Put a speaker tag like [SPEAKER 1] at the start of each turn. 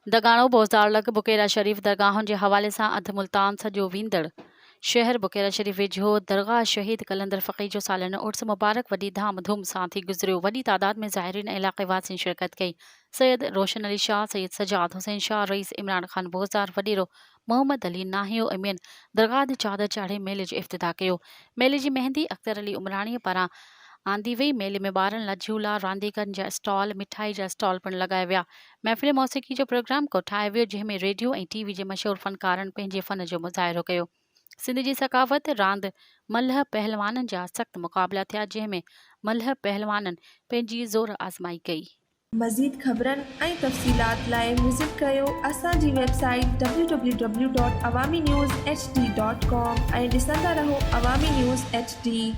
[SPEAKER 1] दगाणो बोज़दार लॻ बुकेरा शरीफ़ दरगाहुनि जे हवाले सां अधु मुल्तान सॼो वींदड़ शहर बुकेरा शरीफ़ वेझो दरगाह शहीद कलंदर फ़क़ीह जो सालियानो उर्स मुबारक वॾी धाम धूम सां थी गुज़रियो। वॾी तादाद में ज़ाहिरीन ऐं इलाक़े वासियुनि शिरकत कई। सैयद रोशन अली शाह, सैयद सजाद हुसैन शाह, रईस इमरान ख़ान बोज़दार, वॾेरो मोहम्मद अली नाहियो अमीन दरगाह ते चादर चाढ़े मेले जो इफ़्तिताह कयो। मेले जी मेहंदी अख्तर अली उमराणी पारां आंदी वई। मेले में ॿारनि लाइ झूला, रांदीगरनि जा स्टॉल, मिठाई जा स्टॉल पिणु लॻाया विया। महफ़िल मौसीक़ी जो प्रोग्राम कोठायो वियो, जंहिंमें रेडियो ऐं टीवी जे मशहूर फ़नकारनि पंहिंजे फ़न जो मुज़ाहिरो कयो। सिंध जी सकाफ़त रांदि मल्ह पहलवाननि जा सख़्त मुक़ाबला थिया, जंहिंमें मल्ह पहलवाननि पंहिंजी ज़ोर आज़माई कई।
[SPEAKER 2] मज़ीद ख़बरनि ऐं तफ़सीलात लाइ विज़िट कयो असांजी वेबसाइट www.awamiNewsHD.com ऐं ॾिसंदा रहो अवामी न्यूज़ HD।